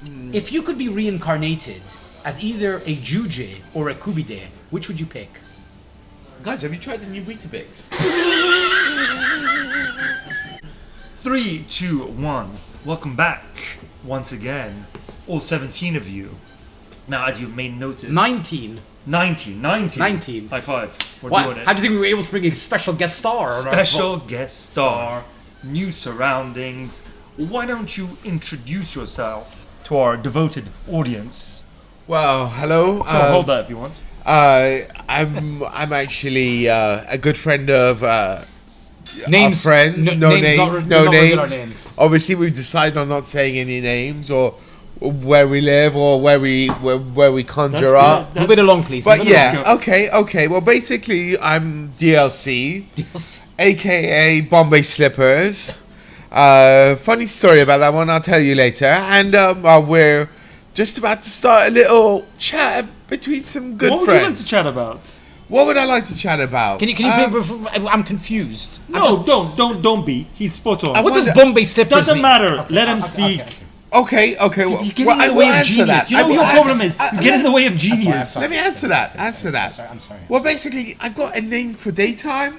Baron. If you could be reincarnated as either a Juge or a Kubide, which would you pick? Guys, have you tried the new Weetabix? 3, 2, 1. Welcome back once again, all 17 of you. Now, as you've made notice, 19. 19. 19. High five. We're What? doing it. How do you think we were able to bring a special guest star? Special guest star, new surroundings. Why don't you introduce yourself to our devoted audience? Well, hello. Hold that if you want. I'm actually a good friend of Names, our friends. No names. No names. names. Obviously, we've decided on not saying any names or where we live or where we conjure up. Move it along, please. But Move it yeah, along. okay. Well, basically, I'm DLC, aka Bombay Slippers. Funny story about that one. I'll tell you later. And we're just about to start a little chat between some good What would friends. you like to chat about? What would I like to chat about? Can you I'm confused. No, don't be. He's spot on. What does Bombay Slippers Doesn't mean? matter. Okay, Let him okay, speak. okay. Okay. Well, You get well, in I the will way of answer genius. that. You know I what will your answer- problem is? You get in the way of genius. sorry. Let me answer that. I'm sorry. Well, basically, I've got a name for daytime,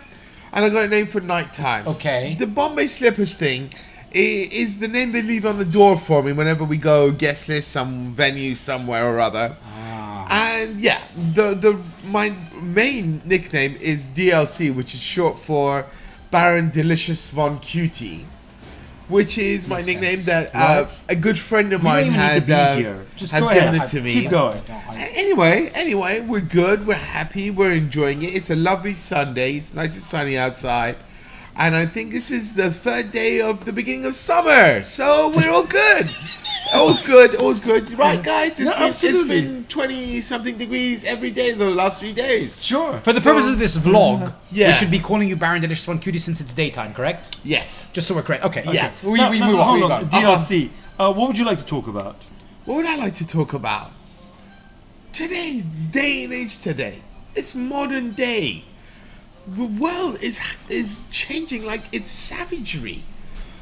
and I've got a name for nighttime. Okay. The Bombay Slippers thing is the name they leave on the door for me whenever we go guest list some venue somewhere or other. And yeah, my main nickname is DLC, which is short for Baron Delicious Von Cutie, which is my Makes nickname sense. that a good friend of You don't mine even need had to be here. Just has go given ahead. it to me. Keep going. Anyway, we're good. We're happy. We're enjoying it. It's a lovely Sunday. It's nice and sunny outside. And I think this is the third day of the beginning of summer. So we're all good. All's good. Right, guys? It's been 20-something degrees every day the last 3 days. Sure. For the purpose of this vlog, yeah. we should be calling you Baron Delicious Von Cutie since it's daytime, correct? Yes. Just so we're correct. Okay. Yeah. We move on. Hold We on. move on. DLC. What would you like to talk about? What would I like to talk about? Today, day and age today. It's modern day. The world is changing like it's savagery.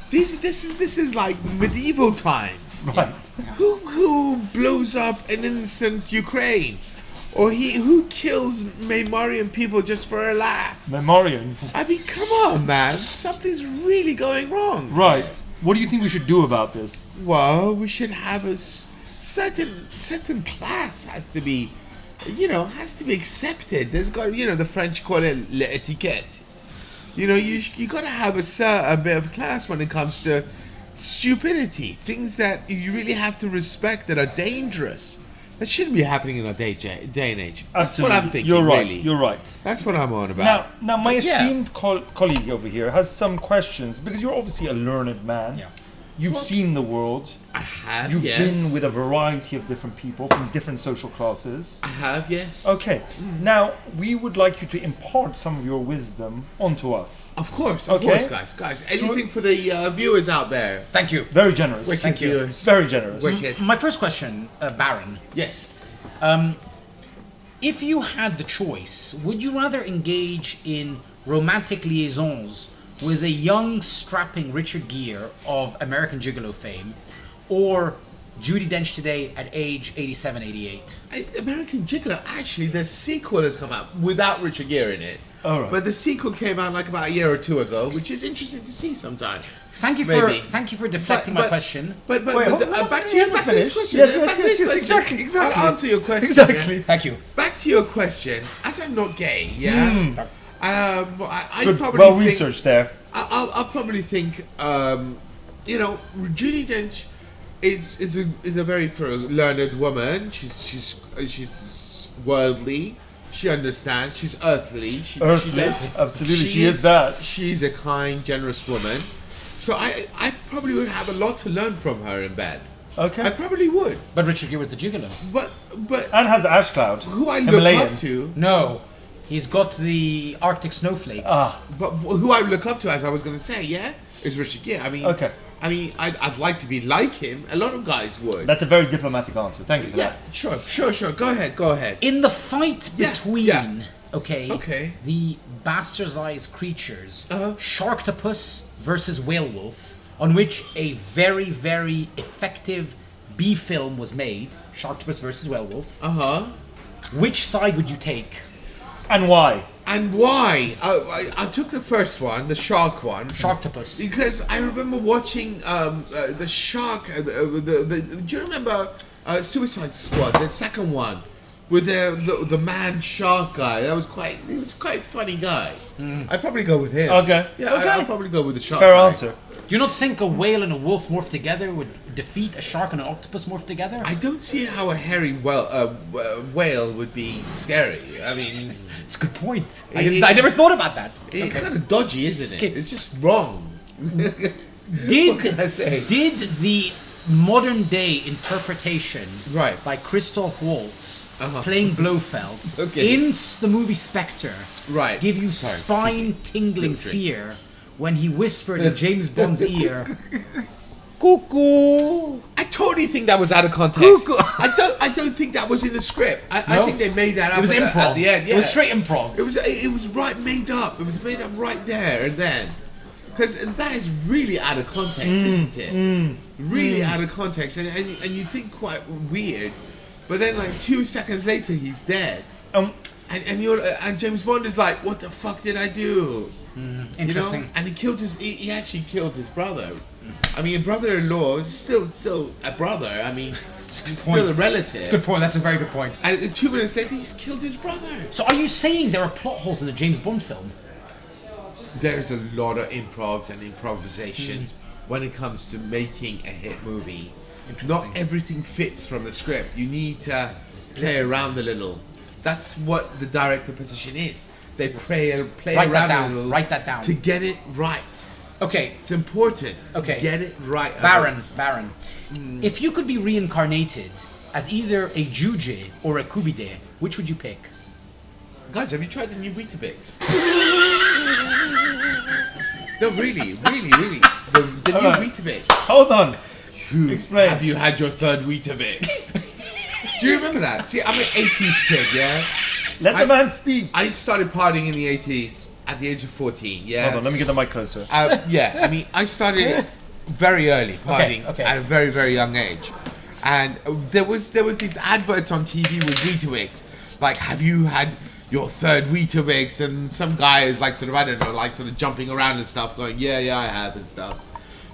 This is like medieval times. Right. Who blows up an innocent Ukraine? Or who kills Maymarian people just for a laugh? Memorians. I mean, come on, man. Something's really going wrong. Right. What do you think we should do about this? Well, we should have a certain class has to be accepted. There's got, the French call it etiquette. You got to have a certain bit of class when it comes to stupidity, things that you really have to respect that are dangerous. That shouldn't be happening in our day and age. That's Absolutely. what I'm thinking. You're right. Really. You're right. That's what I'm on about. Now, my But yeah. esteemed colleague over here has some questions because you're obviously a learned man. Yeah. You've seen the world. I have. You've yes. been with a variety of different people from different social classes. I have. Yes. Okay. Now, we would like you to impart some of your wisdom onto us. Of course, Okay. guys. Anything for the viewers out there. Thank you. Very generous. Wicked Thank you. viewers. Very generous. Wicked. My first question, Baron. Yes. If you had the choice, would you rather engage in romantic liaisons with a young, strapping Richard Gere of American Gigolo fame, or Judi Dench today at age 87, 88? American Gigolo, actually, the sequel has come out without Richard Gere in it. All right. But the sequel came out like about a year or two ago, which is interesting to see sometimes. Thank you for deflecting my question. But Wait, hold on, back to let your me finish. question. Yes, Back to his question. exactly. I'll answer your question. Exactly. yeah? Thank you. Back to your question. As I'm not gay, yeah. I Good, probably well think, researched there. I'll probably think, Judi Dench is a very learned woman. She's worldly. She understands. She's earthly. Earthly, absolutely, she is that. She's a kind, generous woman. So I probably would have a lot to learn from her in bed. Okay. I probably would. But Richard Gere was the Gigolo. But And has the ash cloud. who I look Himalayan. up to, No, he's got the Arctic snowflake. but who I look up to, as I was going to say, is Richard Gere. Okay. I'd like to be like him. A lot of guys would. That's a very diplomatic answer. Thank you for Yeah, that. sure. Go ahead. In the fight Yeah, between, yeah. Okay, the bastardized creatures, Uh-huh. Sharktopus versus Whalewolf, on which a very, very effective B film was made, Sharktopus versus Werewolf, Which side would you take? And why? And why? I took the first one, the shark one. Sharktopus. Because I remember watching the shark. Do you remember Suicide Squad, the second one, with the man shark guy? He was quite a funny guy. I'd probably go with him. Okay. Yeah, Okay. I'd probably go with the shark Fair guy. answer. Do you not think a whale and a wolf morphed together would defeat a shark and an octopus morphed together? I don't see how a hairy whale would be scary. I mean, It's a good point. It- I never thought about that. it's kind of dodgy, isn't it? Okay. It's just wrong. What can I say? Did the modern day interpretation Right. by Christoph Waltz Uh-huh. playing Blofeld Okay. in the movie Spectre Right. give you Sorry, spine-tingling Don't drink. fear when he whispered in James Bond's ear, Cuckoo! I totally think that was out of context. Cuckoo. I don't think that was in the script. I No. think they made that up it was at improv. at the end. Yeah. It was straight improv. It was right made up. It was made up right there and then. Because that is really out of context, isn't it? Really out of context, and you think quite weird, but then like 2 seconds later he's dead, and James Bond is like, what the fuck did I do? Interesting. You know? And he actually killed his brother. I mean, a brother-in-law is still a brother. I mean, he's still a relative. It's a good point. That's a very good point. And 2 minutes later, he's killed his brother. So are you saying there are plot holes in the James Bond film? There's a lot of improvs and improvisations when it comes to making a hit movie. Not everything fits from the script. You need to play around a little. That's what the director position is. They play Write that around down. a little Write that down. to get it right. Okay, It's important Okay. to get it right. Baron. If you could be reincarnated as either a Juge or a Kubide, which would you pick? Guys, have you tried the new Weetabix? No, really. The new Alright. Weetabix. Hold on. Explain. Have you had your third Weetabix? Do you remember that? See, I'm an 80s kid, yeah? Let the man speak. I started partying in the 80s at the age of 14, yeah? Hold on, let me get the mic closer. Yeah, I mean, I started very early partying Okay. at a very, very young age. And there was these adverts on TV with Weetabix. Like, have you had your third Weetabix? And some guy is like sort of, I don't know, like sort of jumping around and stuff going, yeah, I have and stuff.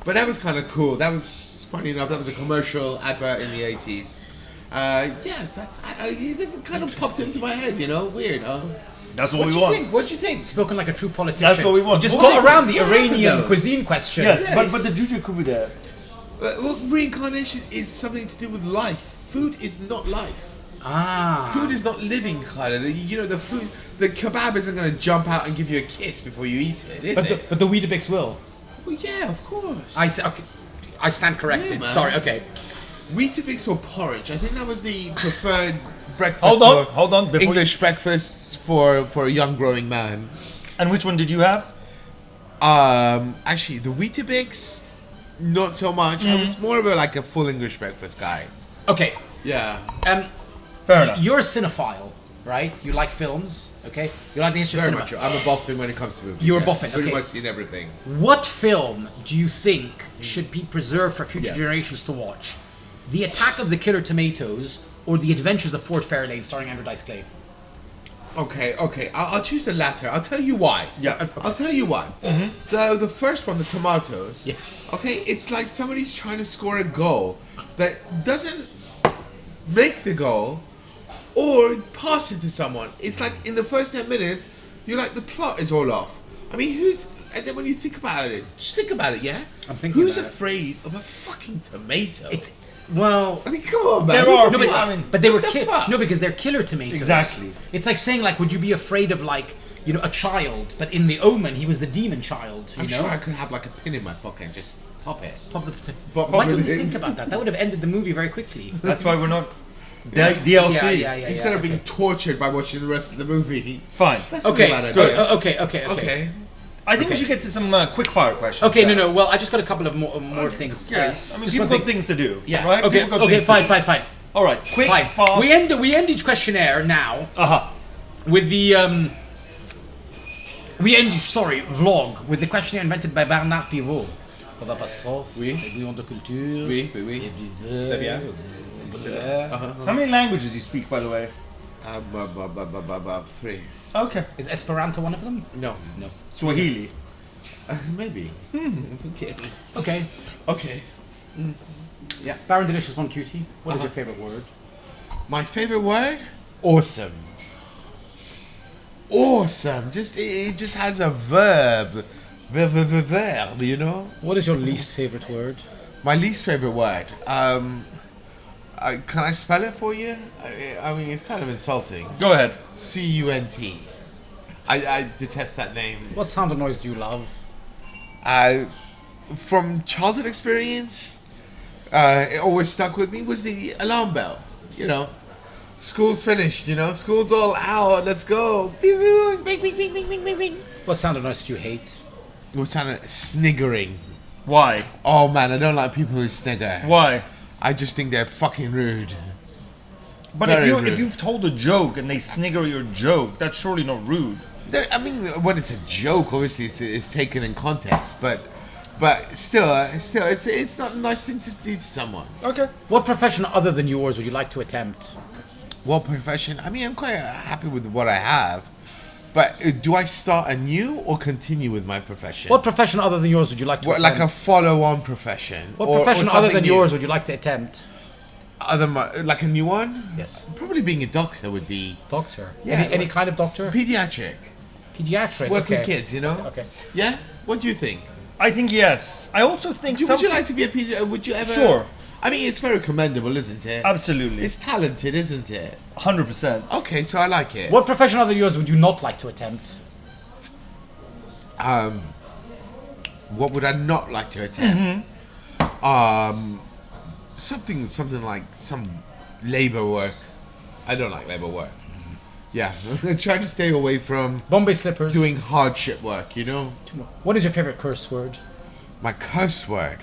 But that was kind of cool. That was, funny enough, that was a commercial advert in the 80s. Yeah, it kind of popped into my head, you know? Weird, huh? That's what we want. What do you think? Spoken like a true politician. That's what we want. You just What got around the what Iranian happened, though? cuisine question. Yes, Yeah. but the Juju could be there. Well, reincarnation is something to do with life. Food is not life. Ah. Food is not living, kind of. You know, the kebab isn't going to jump out and give you a kiss before you eat it, is it? But the Weetabix will. Well, yeah, of course. Okay, I stand corrected. Yeah, man. Sorry, okay. Weetabix or porridge. I think that was the preferred breakfast. Hold on. Before English breakfast for a young growing man. And which one did you have? Actually, the Weetabix, not so much. I was more of a full English breakfast guy. Okay. Yeah. Fair enough. You're a cinephile, right? You like films, okay? You like the history of Very cinema. much. I'm a buffing when it comes to movies. You're a yeah. buffing, Pretty okay. much seen everything. What film do you think should be preserved for future Yeah. generations to watch? The Attack of the Killer Tomatoes or The Adventures of Ford Fairlane starring Andrew Dice Clay? Okay. I'll choose the latter. I'll tell you why. Yeah. I'll tell you why. The first one, the tomatoes. Yeah. Okay, it's like somebody's trying to score a goal that doesn't make the goal or pass it to someone. It's like in the first 10 minutes, you're like, the plot is all off. I mean, and then when you think about it, just think about it, yeah? I'm thinking Who's about it. afraid of a fucking tomato? Well, I mean, come on, man. There are no, people- but, I mean, but they were what the fuck? no, because they're killer tomatoes. Exactly. It's like saying, like, would you be afraid of, like, you know, a child? But in The Omen, he was the demon child. You I'm know. sure I could have like a pin in my pocket and just pop it. Pop the Pop Why it didn't you in. think about that? That would have ended the movie very quickly. That's why we're not Yes. DLC. Yeah. Instead of okay. being tortured by watching the rest of the movie. Fine. That's Okay, not a bad good. idea. Okay. I think we should get to some quickfire questions. Okay, now. no. Well, I just got a couple of more things. Yeah. I mean, just people one got thing. things to do. Yeah. Right? Okay, People got things to fine, do. fine. All right. Quick, Fine. fast. We end each questionnaire now with the vlog with the questionnaire invented by Bernard Pivot. Pas d'apostrophe. Oui. Bouillon de culture. Oui, oui, oui. Et puis, C'est bien. How many languages do you speak, by the way? 3. Okay. Is Esperanto one of them? No. No. Swahili. Maybe. Okay. Okay. Okay. Yeah. Baron Delicious One Cutie. What is your favorite word? My favorite word? Awesome. Awesome. It just has a verb. Verb, you know? What is your least favorite word? My least favorite word. Can I spell it for you? I mean, it's kind of insulting. Go ahead. Cunt. I detest that name. What sound or noise do you love? From childhood experience, it always stuck with me was the alarm bell. You know, school's finished. You know, school's all out. Let's go. Bing, bing, bing, bing, bing, bing, bing. What sound or noise do you hate? It sounded sniggering. Why? Oh man, I don't like people who snigger. Why? I just think they're fucking rude. But Very if rude. you've told a joke and they snigger your joke, that's surely not rude. I mean, when it's a joke, obviously it's taken in context, but still, it's not a nice thing to do to someone. Okay. What profession other than yours would you like to attempt? What profession? I mean, I'm quite happy with what I have, but do I start anew or continue with my profession? What profession other than yours would you like to attempt? Like a follow-on profession? What or profession other something than new? yours would you like to attempt? Like a new one? Yes. Probably being a doctor would be Doctor. Yeah, Any kind of doctor? pediatric. Pediatric. Work okay. with kids, you know? Okay. Yeah? What do you think? I think yes. I also think Would you like to be a pediatric? Would you ever? Sure. I mean, it's very commendable, isn't it? Absolutely. It's talented, isn't it? 100%. Okay, so I like it. What profession other than yours would you not like to attempt? What would I not like to attempt? Something like some labor work. I don't like labor work. Yeah, try to stay away from Bombay slippers. doing hardship work. You know, What is your favorite curse word? my curse word.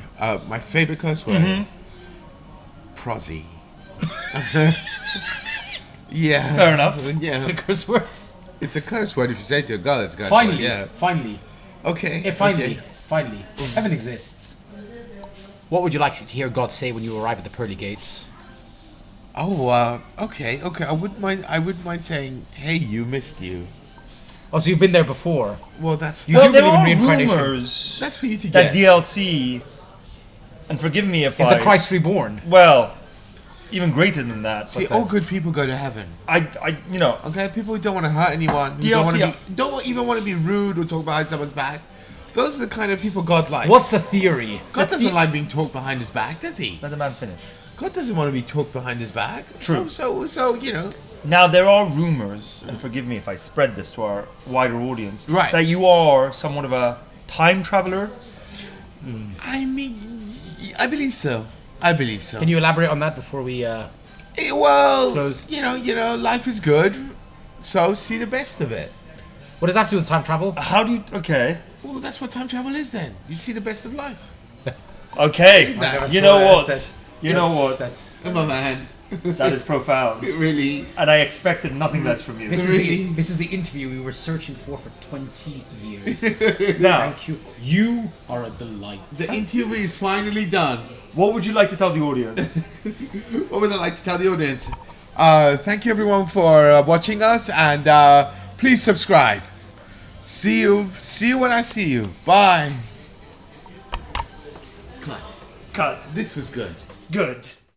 My favorite curse word is prosy. Yeah, Fair enough. Is it a Yeah, curse word? it's a curse word. If you say it to a girl, it's a curse Finally. word. Yeah. Finally. Okay. Finally. Okay. Finally. Heaven exists. What would you like to hear God say when you arrive at the pearly gates? Oh, okay. I wouldn't mind saying, "Hey, you missed you." Oh, so you've been there before. Well, that's You Well, do there believe in are reincarnation. rumors that's for you to that get. DLC, and forgive me if Is I... the Christ reborn? Well, even greater than that. See, But all good people go to heaven. you know, Okay, people who don't want to hurt anyone, who don't even want to be rude or talk behind someone's back. Those are the kind of people God likes. What's the theory? God doesn't like being talked behind his back, does he? let the man finish. God doesn't want to be talked behind his back. True. So you know. Now, there are rumors, and forgive me if I spread this to our wider audience, Right. that you are somewhat of a time traveler. I mean, I believe so. I believe so. Can you elaborate on that before we... Well, Close. you know, life is good. So see the best of it. What does that have to do with time travel? How do you... Okay. Well, that's what time travel is then. You see the best of life. Okay. that- You know what? That's- You know what? That's... Come on, man. That is profound. Really. And I expected nothing less from you. This is the interview we were searching for 20 years. Now, Thank you. You are a delight. The interview is finally done. what would you like to tell the audience? What would I like to tell the audience? Thank you everyone for watching us, and please subscribe. See you when I see you. Bye. Cut. Cut. This was good. Good.